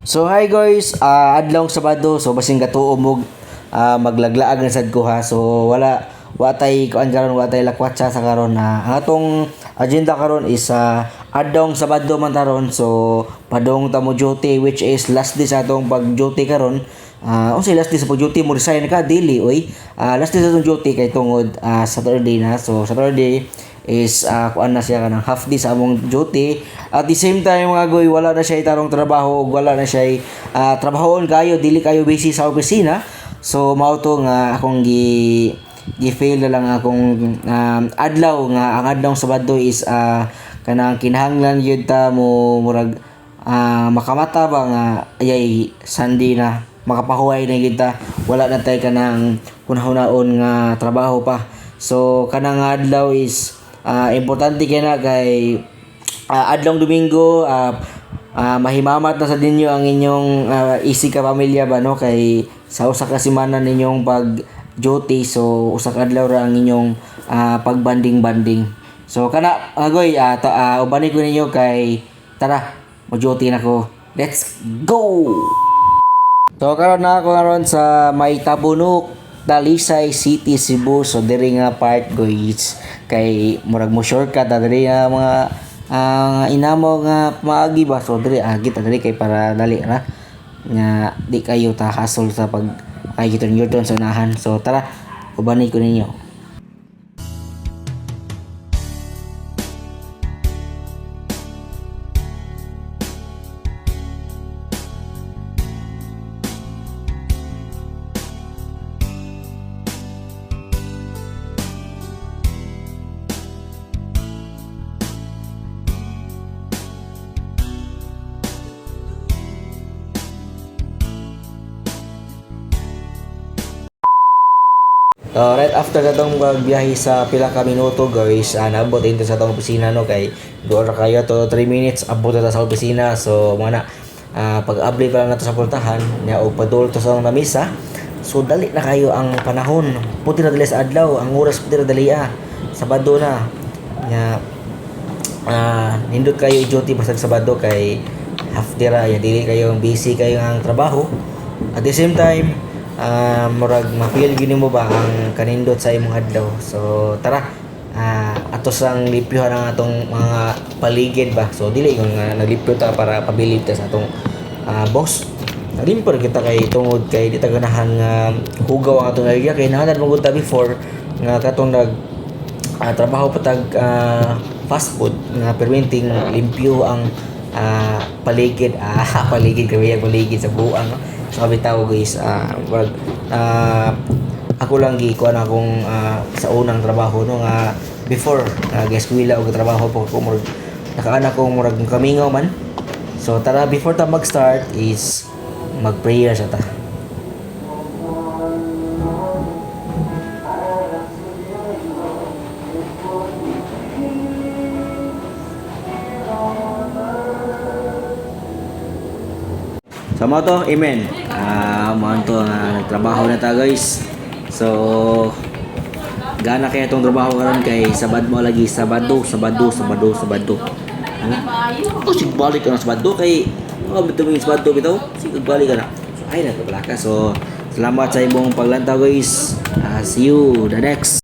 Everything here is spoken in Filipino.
So hi guys, adlong Sabado, so basing gatuo mo maglaglaag na sad ko ha. So watay kuan karon, watay lakwatsa sa karon na ang atong agenda karon is adlong Sabado man taron. So padong ta mo duty which is last day sa atong pag duty karon. Unsay last day sa pag duty mo, resign ka dili oy. Last day sa atong duty kay tungod Saturday na. So Saturday is kuan na siya kanang half day sa among duty. At the same time mga goy, wala na siya itarong trabaho, wala na siya trabahoon kayo, dili kayo busy sa opisina. So mao to nga akong gi-fail na lang akong adlaw nga ang adlaw Sabado is kanang kinahanglan yun ta mo murag makamata ba nga ayay Sunday na makapahuway na yun ta, wala na tay kanang hunahunahon nga trabaho pa. So kanang adlaw is importante kay na kay adlong Domingo, mahimamat na sa dinyo ang inyong easy ka pamilya ba no, kay sa usa ka semana ninyong pag duty, so usa ka adlaw ra ang inyong pagbanding-banding. So kana agoy ubani ko ninyo kay tara mo duty na ko. Let's go. So karon na ako karon sa may Tabunok, Talisay City, Cebu. So diri nga part guys kay murag mo shortcut diri nga mga inamo nga maagi ba. So diri agi ta diri kay para dali ra nga di kayo ta hassle sa pag kay giton sa unahan. So tara ubani ko ninyo. So, right after katong biyahe sa pila ka minuto guys, naabot into sa atong opisina no, kay doon ra kayo to 3 minutes abot ta sa opisina. So mana pag-abli pa lang nato sa pultahan nya og padul to sa lamisa. So dali na kayo ang panahon, puti na dali sa adlaw, ang oras puti na dali Sabado na nya nindot kayo i-duty basta Sabado kay half day ra ya, dili kayo busy kayo ang trabaho. At the same time murag ma-feel gini mo ba ang kanindot sa imong adlaw. So tara atos ang lipyohan ang atong mga paligid ba. So dili ko nga naglipyo ta para pabilib ta sa atong boss. Nalimpor kita kay tungod kay di ta ganahan nga hugaw ang atong area kay nahanan mo ta before nga katong nag trabaho patag fast food nga permitting limpyo ang paligid paligid kay paligid sa buang no? So bitaw guys, ako lang gikuan akong sa unang trabaho no nga before guys wila og trabaho po ko murag nakaana ko murag kamingaw man. So tara before ta mag-start is mag-prayer sa ta. So mo to, amen. Mo to nagtrabaho na ta guys. So gana kaya itong trabaho karon kay Sabado mo lagi, Sabado. Ako sigbalik ka na Sabado kay bitaw yung Sabado bitaw. Sigbalik ka na. So ay na ka. So salamat sa imong paglantaw guys. See you the next.